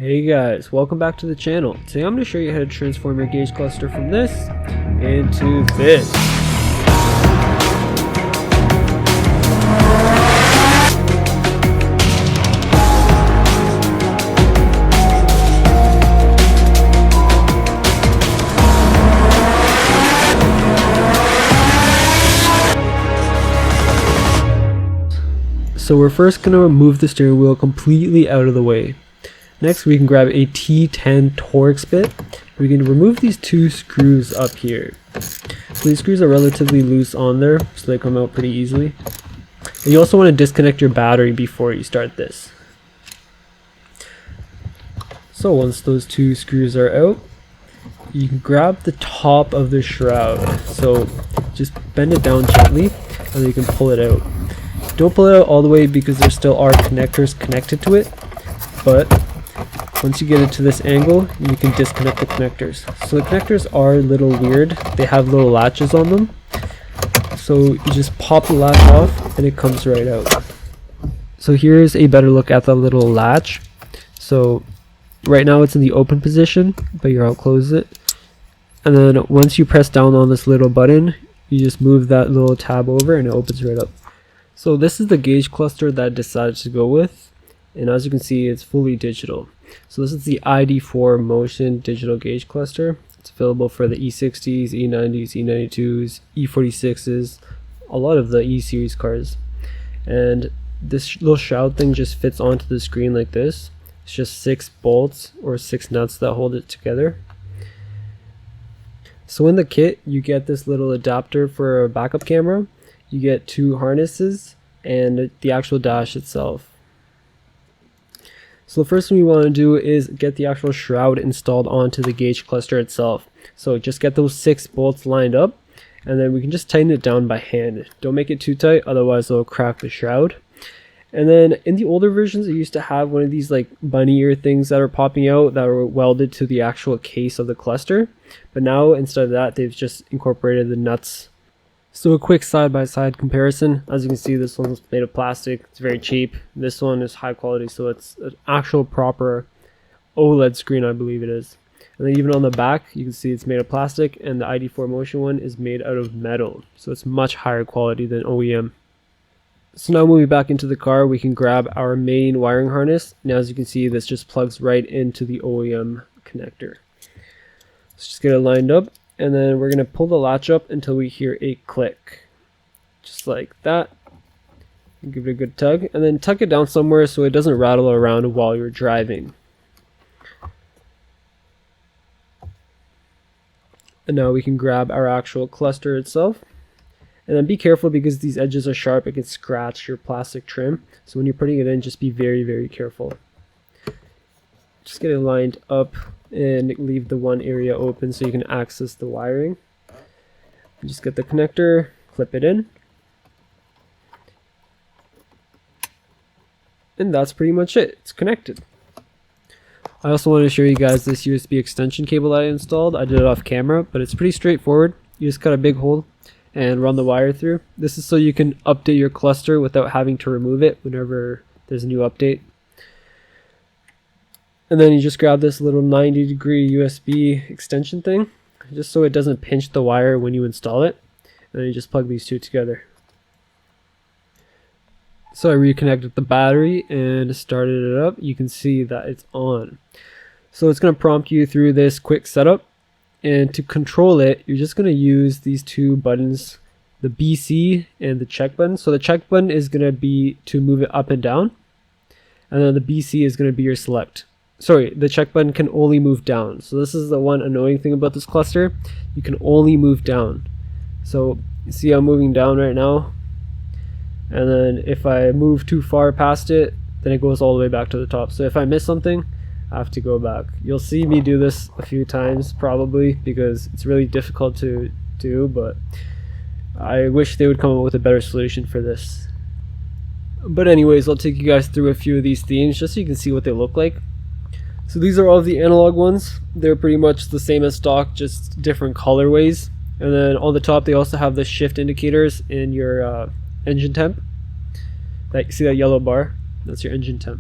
Hey guys, welcome back to the channel. Today I'm going to show you how to transform your gauge cluster from this into this. So we're first going to move the steering wheel completely out of the way. Next, we can grab a T10 Torx bit. We can remove these two screws up here. So these screws are relatively loose on there, so they come out pretty easily. And you also want to disconnect your battery before you start this. So once those two screws are out, you can grab the top of the shroud. So just bend it down gently, and then you can pull it out. Don't pull it out all the way because there still are connectors connected to it, but once you get it to this angle, you can disconnect the connectors. So the connectors are a little weird. They have little latches on them. So you just pop the latch off and it comes right out. So here's a better look at the little latch. So right now it's in the open position, but you're close it. And then once you press down on this little button, you just move that little tab over and it opens right up. So this is the gauge cluster that I decided to go with. And as you can see, it's fully digital. So this is the ID4 Motion digital gauge cluster. It's available for the E60s, E90s, E92s, E46s, a lot of the E series cars. And this little shroud thing just fits onto the screen like this. It's just 6 bolts or 6 nuts that hold it together. So in the kit, you get this little adapter for a backup camera. You get 2 harnesses and the actual dash itself. So the first thing we want to do is get the actual shroud installed onto the gauge cluster itself. So just get those 6 bolts lined up, and then we can just tighten it down by hand. Don't make it too tight, otherwise it'll crack the shroud. And then in the older versions, it used to have one of these like bunny ear things that are popping out that were welded to the actual case of the cluster. But now instead of that, they've just incorporated the nuts. So a quick side-by-side comparison. As you can see, this one's made of plastic. It's very cheap. This one is high quality, so it's an actual proper OLED screen, I believe it is. And then even on the back, you can see it's made of plastic, and the ID4 Motion one is made out of metal. So it's much higher quality than OEM. So now moving back into the car, we can grab our main wiring harness. Now as you can see, this just plugs right into the OEM connector. Let's just get it lined up. And then we're going to pull the latch up until we hear a click. Just like that. Give it a good tug. And then tuck it down somewhere so it doesn't rattle around while you're driving. And now we can grab our actual cluster itself. And then be careful because these edges are sharp. It can scratch your plastic trim. So when you're putting it in, just be very, very careful. Just get it lined up and leave the one area open so you can access the wiring. Just get the connector, clip it in, and that's pretty much it. It's connected. I also want to show you guys this USB extension cable that I installed. I did it off camera, but it's pretty straightforward. You just cut a big hole and run the wire through. This is so you can update your cluster without having to remove it whenever there's a new update. And then you just grab this little 90-degree USB extension thing, just so it doesn't pinch the wire when you install it. And then you just plug these two together. So I reconnected the battery and started it up. You can see that it's on. So it's going to prompt you through this quick setup. And to control it, you're just going to use these two buttons, the BC and the check button. So the check button is going to be to move it up and down. And then the BC is going to be your select. Sorry, the check button can only move down. So this is the one annoying thing about this cluster. You can only move down. So you see I'm moving down right now. And then if I move too far past it, then it goes all the way back to the top. So if I miss something, I have to go back. You'll see me do this a few times probably because it's really difficult to do, but I wish they would come up with a better solution for this. But anyways, I'll take you guys through a few of these themes just so you can see what they look like. So these are all of the analog ones. They're pretty much the same as stock, just different colorways. And then on the top, they also have the shift indicators in your engine temp. You see that yellow bar? That's your engine temp.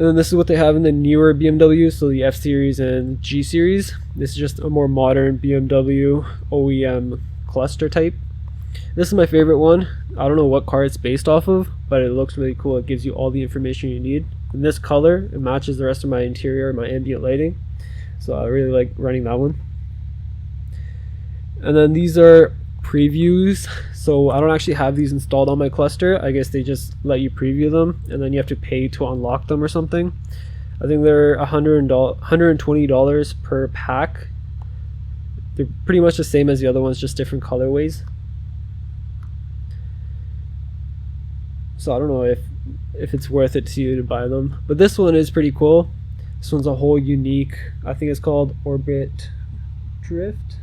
And then this is what they have in the newer BMW, so the F series and G series. This is just a more modern BMW OEM cluster type. This is my favorite one. I don't know what car it's based off of, but it looks really cool. It gives you all the information you need. In this color, it matches the rest of my interior, my ambient lighting. So I really like running that one. And then these are previews. So I don't actually have these installed on my cluster. I guess they just let you preview them, and then you have to pay to unlock them or something. I think they're $120 per pack. They're pretty much the same as the other ones, just different colorways. So I don't know if it's worth it to you to buy them. But this one is pretty cool. This one's a whole unique, I think it's called Orbit Drift.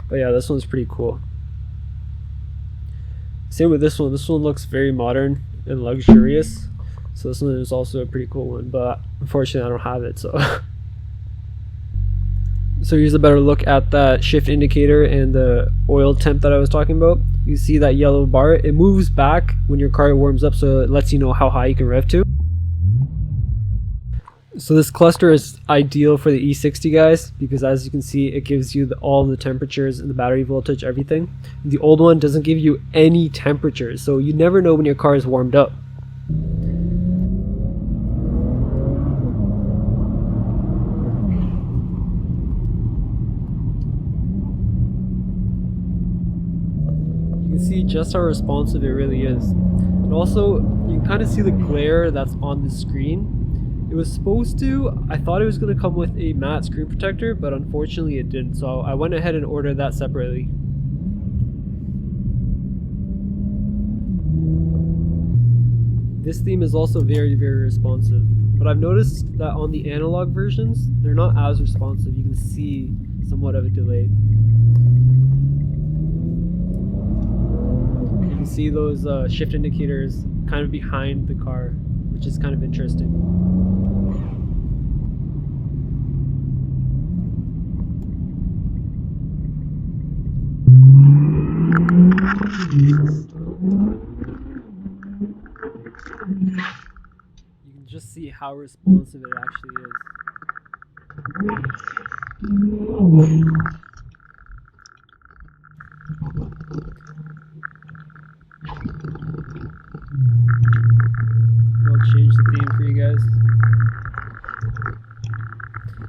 But yeah, this one's pretty cool. Same with this one. This one looks very modern and luxurious. So this one is also a pretty cool one, but unfortunately I don't have it, so. So here's a better look at that shift indicator and the oil temp that I was talking about. You see that yellow bar? It moves back when your car warms up, so it lets you know how high you can rev to. So this cluster is ideal for the E60 guys, because as you can see, it gives you all the temperatures and the battery voltage, everything. The old one doesn't give you any temperatures, so you never know when your car is warmed up. You can see just how responsive it really is. And also, you can kind of see the glare that's on the screen. It was supposed to, I thought it was going to come with a matte screen protector, but unfortunately it didn't. So I went ahead and ordered that separately. This theme is also very, very responsive. But I've noticed that on the analog versions, they're not as responsive. You can see somewhat of a delay. You can see those shift indicators kind of behind the car, which is kind of interesting. You can just see how responsive it actually is. I'll change the theme for you guys.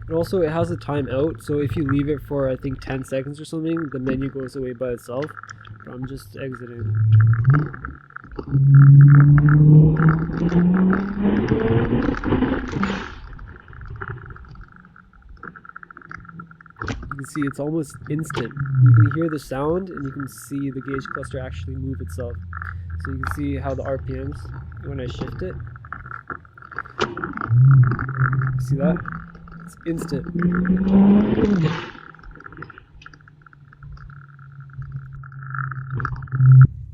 And also, it has a timeout, so if you leave it for I think 10 seconds or something, the menu goes away by itself. But I'm just exiting. You can see it's almost instant. You can hear the sound and you can see the gauge cluster actually move itself. So you can see how the RPMs, when I shift it, see that? It's instant.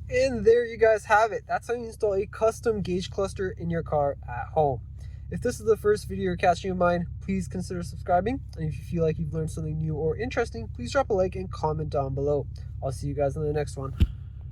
And there you guys have it. That's how you install a custom gauge cluster in your car at home. If this is the first video you're catching of mine, please consider subscribing. And if you feel like you've learned something new or interesting, please drop a like and comment down below. I'll see you guys in the next one.